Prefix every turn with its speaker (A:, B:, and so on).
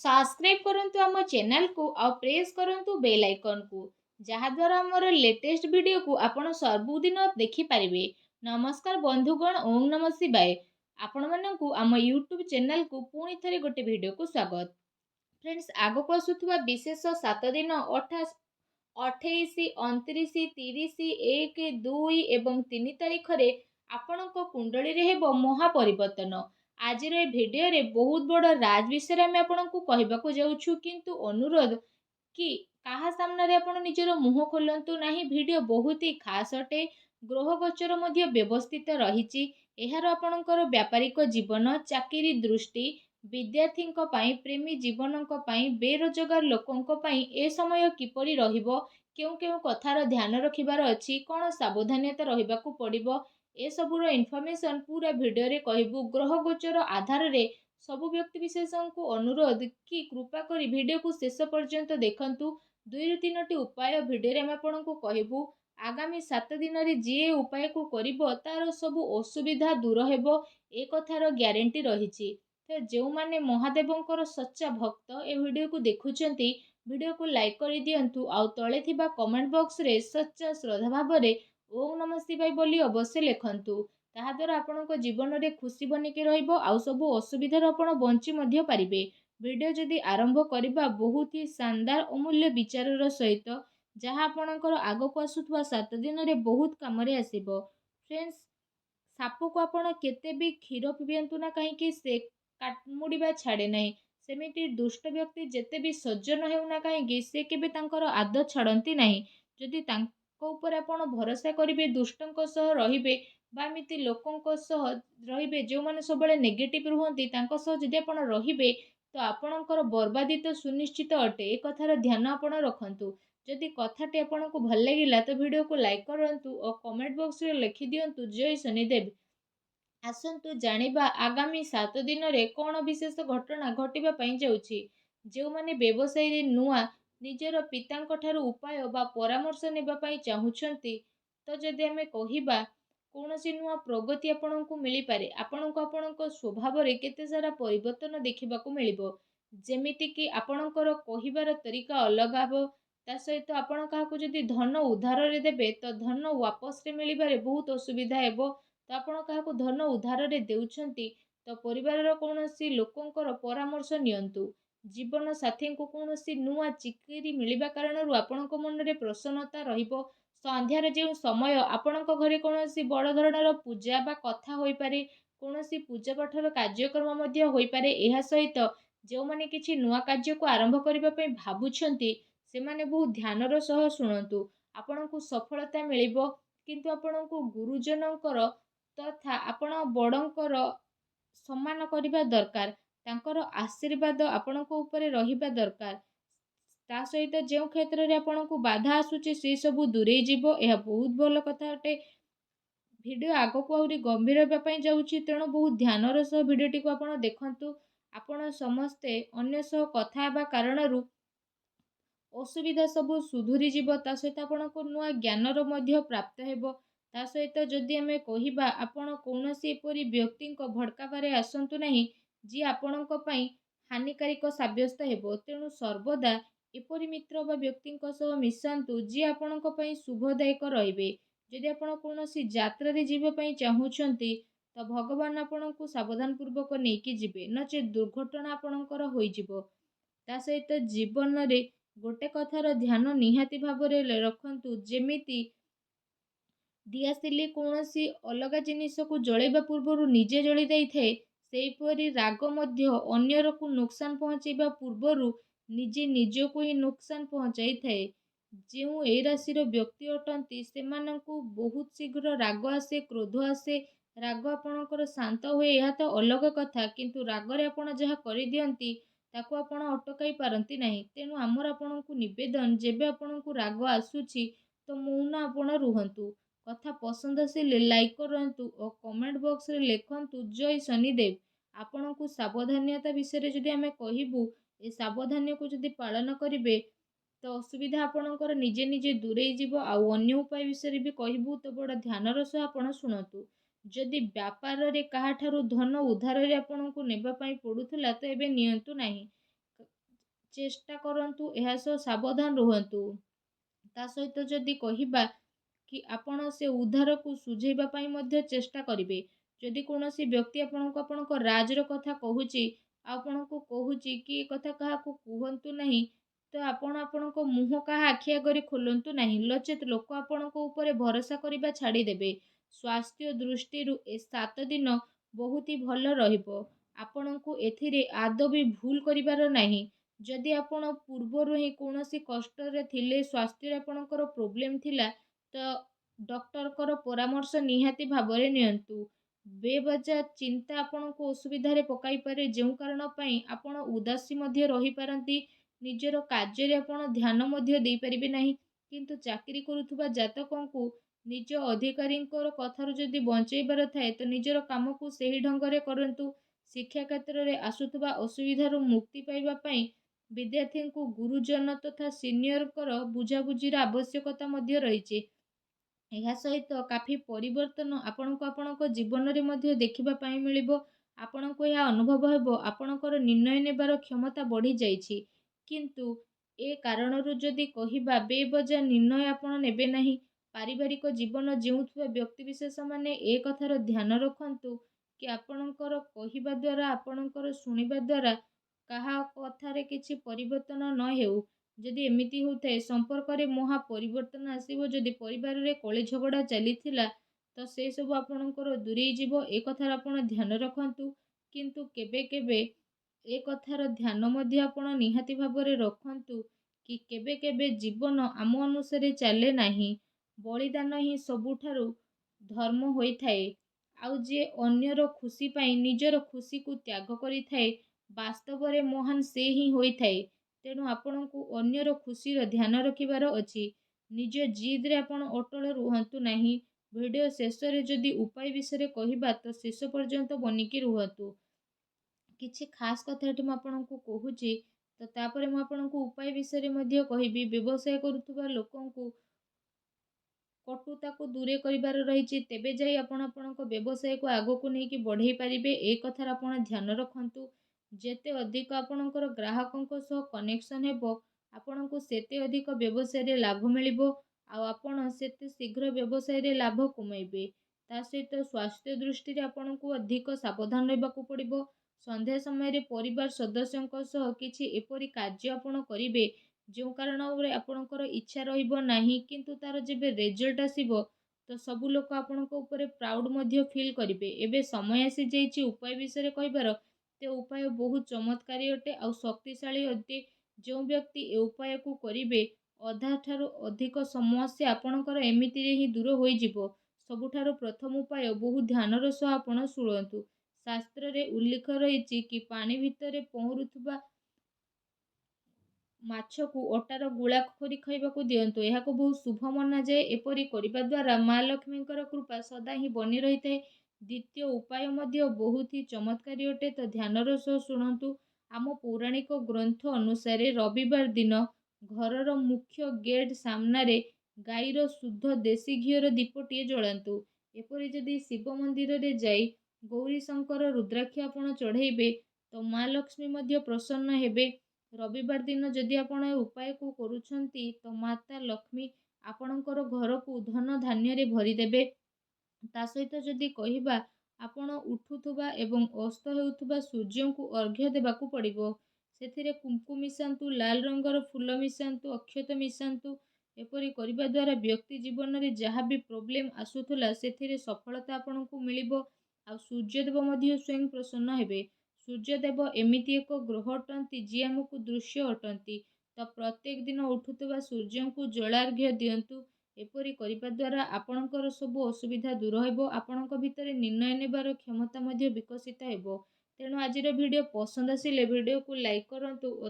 A: Subscribe करंतु आम channel को और प्रेस करंतु बेल आइकन को जहाद्वारा आमर लेटेस्ट वीडियो को आपण सबुदिन देखि पारिबे। नमस्कार बंधुगण, ओम नमः शिवाय। आपण मानकु आम यूट्यूब चैनल को पुणी थरे गोटे वीडियो को स्वागत। फ्रेंड्स, आगो को आसुथुवा विशेष 7 दिन 28, 29, 30, 1, 2 एवं 3 तारीख रे आपणको कुंडली रे हेबो महापरिवर्तन। आज ए भिडियो रे बहुत बड़ राज विषय आम आपको कहवाक जाऊँ, किंतु अनुरोध कि कहा सामने आपण निजर मुह खोलंतु नहीं। वीडियो बहुत ही खास अटे। ग्रह गोचर मध्य व्यवस्थित रही। एहार आपणकर व्यापारिक जीवन, चाकरी दृष्टि, विद्यार्थी प्रेमी जीवन, बेरोजगार लोकों ए समय किपरि रहिबो, केउ केउ कथार ध्यान रखिबार अछि, कौन सावधानता रहिबाकु पड़िबो, ए सबुर इनफॉरमेशन पूरा वीडियो रे कहबू। ग्रह गोचर आधार रे सबु व्यक्ति विशेषों को अनुरोध कि कृपा करी वीडियो को शेष पर्यंत देखंतु। 2 ରୁ 3ଟି उपाय वीडियो रे हम आपनको कहबू। आगामी 7 दिन रे जे उपाय को करिवो तार सबु असुविधा दूर हेबो, ए कथार ग्यारंटी रहिछि। तो जो माने महादेवंकर सच्चा भक्त ए वीडियो को देखुचंती, वीडियो को लाइक कर दियंतु। आउ तळे थिबा कमेंट बॉक्स रे सच्चा श्रद्धा भाव रे ओम नमः शिवाय बोली अवश्य लिखंतु। ताहा द्वारा आपणको जीवन रे खुशी बनिके रहिबो, आउ सबु असुविधार आपण बंची मध्य पारिबे। वीडियो जदि आरंभ करिबा बहुत ही शानदार अमूल्य विचारर सहित, जहाँ आपणकर आगो को आसुथुवा 7 दिन रे बहुत काम रे आसीबो। फ्रेंड्स, साप को आपण केते भी क्षीर पिबियंतु ना कहीं से काटमुड़ीबा छाड़े नहीं। सेमिति दुष्ट व्यक्ति जेते भी सज्जन हेउना कहीं से केबे तांकर आदत छाड़ती नहीं। जदि तांको ऊपर आपण भरोसा करिवे, दुष्टंको सह रहिबे बा एमिति लोकंको सह रहिबे जो माने सबले नेगेटिव रुहंती, तांको सह जदि आपण रहिबे तो आपणकर बर्बादी तो सुनिश्चित अटे। ए कथार ध्यान आपण रखंतु। जदि कथाटी आपनको भल लागिला तो वीडियो को लाइक करंतु और कमेंट बॉक्स रे लिखि दियंतु जय शनिदेव। आसंतु जानिबा आगामी 7 दिन रे कौन विशेष घटना घटिबा पई जाउछि। जो माने व्यवसाय रे नुआ निजर पितांक ठारू उपाय बा परामर्श नेबा पई चाहुछंती, तो जदि हमें कहिबा कौनसी नुआ प्रगति आपणको मिली पारे। आपणको स्वभाव रे केते सारा परिवर्तन देखिबाकू मिलिबो। जेमिति कि आपणकर कहिबार तरीका अलग हबो। ता सहित आपण काहाकू जदि धन उधार रे देबे तो धन वापस रे मिलिबारे बहुत असुविधा हेबो। तो आपण काहाकू धन उधार रे देउछंती तो परिवार कौनसी लोकंकर परामर्श नियंतु। जीवन साथी को कौनसी नुआ चिकिरी मिलिबा कारणरू आपणको मन रे प्रसन्नता रहिबो। संध्यार जो समय आपणक घरे कौनसी बड़ धरणर पूजा बा कथा होई पारे, कौनसी पूजा पाठर कार्यक्रम मध्य होई पारे। एहा सहित जो माने किछि नुआ कार्य को आरंभ करिबा पई भाबुछंती, से माने बहुत ध्यानर सह शुणंतु। आपणको सफलता मिलिबो, किंतु आपणको गुरुजनकर तथा आपण बड़ंकर सम्मान करिबा दरकार। तांकर आशीर्वाद आपणको ऊपर रहिबा दरकार। ता सहित जो क्षेत्र रे आपणको बाधा आसुची से सब दूरे जीवो। यह बहुत भल कथा अटे। वीडियो आगो को आउरी गंभीर हेबा पई जाउची, तेणु बहुत ध्यानर सह वीडियोटी को आपण देखंतु। आपण समस्ते अन्य सह कथा हेबा कारणरू असुविधा सब सुधुरी जीव। ता सहित आपणको नुआ ज्ञानर मध्य प्राप्त हेबो। ता सहित जदि हमें कहिबा आपण कौनसी एपरी व्यक्ति भड़काबारे आसंतु नहीं जी आपणको पई हानिकारिक साब्यस्त हेबो। तेणु सर्वदा एपरी मित्र बा व्यक्ति सह मिशंतु जी आपणको पई शुभदायक रहिबे। जदि आपण कौनसी यात्रा रे जीवा पई चाहुछंती तो भगवान आपणको सावधान पूर्वक नेकी जिबे, नचे दुर्घटना आपणकर होई जिवो। ता सहित जीवन रे गोटे कथार ध्यान निहाती भाव रखंतु। जेमिति दियासिली कौनसी अलग जिनिस को जलैबा पूर्व निजे जली जाइए, सेहीपरि राग मध्य अन्यर को नुकसान पहुँचेबा पूर्व निजे निजको ही नुकसान पहुँचाई थाए। जो ए राशि व्यक्ति अटंती सेमानंकु बहुत शीघ्र राग आसे, क्रोध आसे। राग आपणकर शांत हुए यह तो अलग कथा, किंतु रागरे आपण जहाँ कर दियंती ताकू आपण अटकाई पारंती नहीं। तेणु आमर आपणको निवेदन, जेबे आपणको राग आसुची तो मौन आपण रुहंतु। कथा पसंद आसिले लाइक करंतु और कमेंट बॉक्स रे लिखंतु जय शनिदेव। आपणको सावधानता विषय जदि आमे कहिबू, ए सावधान्य को जदि पालन करिवे तो असुविधा आपणकर निजे निजे दूरे जीव। आउ अन्य उपाय विषय भी कहबू तो बड़ ध्यानर सह आपण शुणतु। जदि व्यापार रे काहाठारु धन उधार रे आपणको नेबा पई पडुथला तो एबे नियंतु नाही। ଚେଷ୍ଟା କରନ୍ତୁ, ଏହା ସହ ସାବଧାନ ରୁହନ୍ତୁ। ତା ସହିତ ଯଦି କହିବା କି ଆପଣ ସେ ଉଦ୍ଧାରକୁ ସୁଝେଇବା ପାଇଁ ମଧ୍ୟ ଚେଷ୍ଟା କରିବେ। ଯଦି କୌଣସି ବ୍ୟକ୍ତି ଆପଣଙ୍କୁ ଆପଣଙ୍କ ରାଜର କଥା କହୁଛି, ଆପଣଙ୍କୁ କହୁଛି କି ଏ କଥା କାହାକୁ କୁହନ୍ତୁ ନାହିଁ, ତ ଆପଣ ଆପଣଙ୍କ ମୁହଁ କାହା ଆଖି ଆଗରେ ଖୋଲନ୍ତୁ ନାହିଁ, ନଚେତ୍ ଲୋକ ଆପଣଙ୍କ ଉପରେ ଭରସା କରିବା ଛାଡ଼ିଦେବେ। ସ୍ୱାସ୍ଥ୍ୟ ଦୃଷ୍ଟିରୁ ଏ 7 ଦିନ ବହୁତ ହି ଭଲ ରହିବ। ଆପଣଙ୍କୁ ଏଥିରେ ଆଦୌ ବି ଭୁଲ କରିବାର ନାହିଁ। ଯଦି ଆପଣ ପୂର୍ବରୁ ହିଁ କୌଣସି କଷ୍ଟରେ ଥିଲେ, ସ୍ୱାସ୍ଥ୍ୟରେ ଆପଣଙ୍କର ପ୍ରୋବ୍ଲେମ୍ ଥିଲା, ତ ଡକ୍ଟରଙ୍କର ପରାମର୍ଶ ନିହାତି ଭାବରେ ନିଅନ୍ତୁ। ବେବଜା ଚିନ୍ତା ଆପଣଙ୍କୁ ଅସୁବିଧାରେ ପକାଇପାରେ, ଯେଉଁ କାରଣ ପାଇଁ ଆପଣ ଉଦାସୀ ମଧ୍ୟ ରହିପାରନ୍ତି। ନିଜର କାର୍ଯ୍ୟରେ ଆପଣ ଧ୍ୟାନ ମଧ୍ୟ ଦେଇପାରିବେ ନାହିଁ। କିନ୍ତୁ ଚାକିରି କରୁଥିବା ଜାତକଙ୍କୁ ନିଜ ଅଧିକାରୀଙ୍କର କଥାରୁ ଯଦି ବଞ୍ଚେଇବାର ଥାଏ, ତ ନିଜର କାମକୁ ସେହି ଢଙ୍ଗରେ କରନ୍ତୁ। ଶିକ୍ଷା କ୍ଷେତ୍ରରେ ଆସୁଥିବା ଅସୁବିଧାରୁ ମୁକ୍ତି ପାଇବା ପାଇଁ ବିଦ୍ୟାର୍ଥୀଙ୍କୁ ଗୁରୁଜନ ତଥା ସିନିୟରଙ୍କର ବୁଝାବୁଝିର ଆବଶ୍ୟକତା ମଧ୍ୟ ରହିଛି। ଏହା ସହିତ କାଫି ପରିବର୍ତ୍ତନ ଆପଣଙ୍କୁ ଆପଣଙ୍କ ଜୀବନରେ ମଧ୍ୟ ଦେଖିବା ପାଇଁ ମିଳିବ। ଆପଣଙ୍କୁ ଏହା ଅନୁଭବ ହେବ ଆପଣଙ୍କର ନିର୍ଣ୍ଣୟ ନେବାର କ୍ଷମତା ବଢ଼ିଯାଇଛି। କିନ୍ତୁ ଏ କାରଣରୁ ଯଦି କହିବା ବେବଜା ନିର୍ଣ୍ଣୟ ଆପଣ ନେବେ ନାହିଁ। ପାରିବାରିକ ଜୀବନ ଜିଉଁଥିବା ବ୍ୟକ୍ତିବିଶେଷମାନେ ଏ କଥାର ଧ୍ୟାନ ରଖନ୍ତୁ କି ଆପଣଙ୍କର କହିବା ଦ୍ୱାରା, ଆପଣଙ୍କର ଶୁଣିବା ଦ୍ୱାରା କାହା କଥାରେ କିଛି ପରିବର୍ତ୍ତନ ନ ହେଉ। ଯଦି ଏମିତି ହେଉଥାଏ, ସମ୍ପର୍କରେ ମହା ପରିବର୍ତ୍ତନ ଆସିବ। ଯଦି ପରିବାରରେ କଳି ଝଗଡ଼ା ଚାଲିଥିଲା, ତ ସେସବୁ ଆପଣଙ୍କର ଦୂରେଇ ଯିବ। ଏ କଥାର ଆପଣ ଧ୍ୟାନ ରଖନ୍ତୁ। କିନ୍ତୁ କେବେ କେବେ ଏ କଥାର ଧ୍ୟାନ ମଧ୍ୟ ଆପଣ ନିହାତି ଭାବରେ ରଖନ୍ତୁ କି କେବେ କେବେ ଜୀବନ ଆମ ଅନୁସାରେ ଚାଲେ ନାହିଁ। ବଳିଦାନ ହିଁ ସବୁଠାରୁ ଧର୍ମ ହୋଇଥାଏ। ଆଉ ଯିଏ ଅନ୍ୟର ଖୁସି ପାଇଁ ନିଜର ଖୁସିକୁ ତ୍ୟାଗ କରିଥାଏ, ବାସ୍ତବରେ ମହାନ ସେ ହିଁ ହୋଇଥାଏ। ତେଣୁ ଆପଣଙ୍କୁ ଅନ୍ୟର ଖୁସିର ଧ୍ୟାନ ରଖିବାର ଅଛି। ନିଜ ଜିଦ୍ରେ ଆପଣ ଅଟଳ ରୁହନ୍ତୁ ନାହିଁ। ଭିଡ଼ିଓ ଶେଷରେ ଯଦି ଉପାୟ ବିଷୟରେ କହିବା, ତ ଶେଷ ପର୍ଯ୍ୟନ୍ତ ବନିକି ରୁହନ୍ତୁ। କିଛି ଖାସ୍ କଥା ଏଠି ମୁଁ ଆପଣଙ୍କୁ କହୁଛି, ତ ତାପରେ ମୁଁ ଆପଣଙ୍କୁ ଉପାୟ ବିଷୟରେ ମଧ୍ୟ କହିବି। ବ୍ୟବସାୟ କରୁଥିବା ଲୋକଙ୍କୁ କଟୁତାକୁ ଦୂରେ କରିବାର ରହିଛି, ତେବେ ଯାଇ ଆପଣ ଆପଣଙ୍କ ବ୍ୟବସାୟକୁ ଆଗକୁ ନେଇକି ବଢ଼େଇ ପାରିବେ। ଏ କଥାର ଆପଣ ଧ୍ୟାନ ରଖନ୍ତୁ। ଯେତେ ଅଧିକ ଆପଣଙ୍କର ଗ୍ରାହକଙ୍କ ସହ କନେକ୍ସନ୍ ହେବ, ଆପଣଙ୍କୁ ସେତେ ଅଧିକ ବ୍ୟବସାୟରେ ଲାଭ ମିଳିବ, ଆଉ ଆପଣ ସେତେ ଶୀଘ୍ର ବ୍ୟବସାୟରେ ଲାଭ କମାଇବେ। ତା ସହିତ ସ୍ୱାସ୍ଥ୍ୟ ଦୃଷ୍ଟିରେ ଆପଣଙ୍କୁ ଅଧିକ ସାବଧାନ ରହିବାକୁ ପଡ଼ିବ। ସନ୍ଧ୍ୟା ସମୟରେ ପରିବାର ସଦସ୍ୟଙ୍କ ସହ କିଛି ଏପରି କାର୍ଯ୍ୟ ଆପଣ କରିବେ, ଯେଉଁ କାରଣରେ ଆପଣଙ୍କର ଇଚ୍ଛା ରହିବ ନାହିଁ, କିନ୍ତୁ ତାର ଯେବେ ରେଜଲ୍ଟ ଆସିବ, ତ ସବୁ ଲୋକ ଆପଣଙ୍କ ଉପରେ ପ୍ରାଉଡ୍ ମଧ୍ୟ ଫିଲ୍ କରିବେ। ଏବେ ସମୟ ଆସିଯାଇଛି ଉପାୟ ବିଷୟରେ କହିବାର। તે ଉପାୟ ବହୁତ ଚମତ୍କାରୀ ଅଟେ ଆଉ ଶକ୍ତିଶାଳୀ ଅଟେ। ଯେଉଁ ବ୍ୟକ୍ତି ଏ ଉପାୟକୁ କରିବେ, ଅଧାଠାରୁ ଅଧିକ ସମସ୍ୟା ଆପଣଙ୍କର ଏମିତିରେ ହିଁ ଦୂର ହୋଇଯିବ। ସବୁଠାରୁ ପ୍ରଥମ ଉପାୟ, ବହୁ ଧ୍ୟାନର ସହ ଆପଣ ଶୁଣନ୍ତୁ। ଶାସ୍ତ୍ରରେ ଉଲ୍ଲେଖ ରହିଛି କି ପାଣି ଭିତରେ ପହଁରୁଥିବା ମାଛକୁ ଅଟାର ଗୁଳା କରି ଖାଇବାକୁ ଦିଅନ୍ତୁ। ଏହାକୁ ବହୁତ ଶୁଭ ମନାଯାଏ। ଏପରି କରିବା ଦ୍ୱାରା ମା ଲକ୍ଷ୍ମୀଙ୍କର କୃପା ସଦା ହିଁ ବନି ରହିଥାଏ। ଦ୍ୱିତୀୟ ଉପାୟ ମଧ୍ୟ ବହୁତ ହି ଚମତ୍କାରୀ ଅଟେ, ତ ଧ୍ୟାନର ସହ ଶୁଣନ୍ତୁ। ଆମ ପୌରାଣିକ ଗ୍ରନ୍ଥ ଅନୁସାରେ ରବିବାର ଦିନ ଘରର ମୁଖ୍ୟ ଗେଟ୍ ସାମ୍ନାରେ ଗାଈର ଶୁଦ୍ଧ ଦେଶୀ ଘିଅର ଦୀପଟିଏ ଜଳାନ୍ତୁ। ଏପରି ଯଦି ଶିବ ମନ୍ଦିରରେ ଯାଇ ଗୌରୀଶଙ୍କର ରୁଦ୍ରାକ୍ଷ ଆପଣ ଚଢ଼େଇବେ, ତ ମା ଲକ୍ଷ୍ମୀ ମଧ୍ୟ ପ୍ରସନ୍ନ ହେବେ। ରବିବାର ଦିନ ଯଦି ଆପଣ ଏ ଉପାୟକୁ କରୁଛନ୍ତି, ତ ମାତା ଲକ୍ଷ୍ମୀ ଆପଣଙ୍କର ଘରକୁ ଧନ ଧାନ୍ୟରେ ଭରିଦେବେ। ତା ସହିତ ଯଦି କହିବା, ଆପଣ ଉଠୁଥିବା ଏବଂ ଅସ୍ତ ହେଉଥିବା ସୂର୍ଯ୍ୟଙ୍କୁ ଅର୍ଘ୍ୟ ଦେବାକୁ ପଡ଼ିବ। ସେଥିରେ କୁଙ୍କୁମ ମିଶାନ୍ତୁ, ଲାଲ ରଙ୍ଗର ଫୁଲ ମିଶାନ୍ତୁ, ଅକ୍ଷତ ମିଶାନ୍ତୁ। ଏପରି କରିବା ଦ୍ୱାରା ବ୍ୟକ୍ତି ଜୀବନରେ ଯାହା ବି ପ୍ରୋବ୍ଲେମ୍ ଆସୁଥିଲା, ସେଥିରେ ସଫଳତା ଆପଣଙ୍କୁ ମିଳିବ। ଆଉ ସୂର୍ଯ୍ୟଦେବ ମଧ୍ୟ ସ୍ୱୟଂ ପ୍ରସନ୍ନ ହେବେ। ସୂର୍ଯ୍ୟଦେବ ଏମିତି ଏକ ଗ୍ରହ ଅଟନ୍ତି, ଯିଏ ଆମକୁ ଦୃଶ୍ୟ ଅଟନ୍ତି। ତ ପ୍ରତ୍ୟେକ ଦିନ ଉଠୁଥିବା ସୂର୍ଯ୍ୟଙ୍କୁ ଜଳାର୍ଘ୍ୟ ଦିଅନ୍ତୁ। ଏପରି କରିବା ଦ୍ୱାରା ଆପଣଙ୍କର ସବୁ ଅସୁବିଧା ଦୂର ହେବ। ଆପଣଙ୍କ ଭିତରେ ନିର୍ଣ୍ଣୟ ନେବାର କ୍ଷମତା ମଧ୍ୟ ବିକଶିତ ହେବ। ତେଣୁ ଆଜିର ଭିଡ଼ିଓ ପସନ୍ଦ ଆସିଲେ ଭିଡ଼ିଓକୁ ଲାଇକ୍ କରନ୍ତୁ ଓ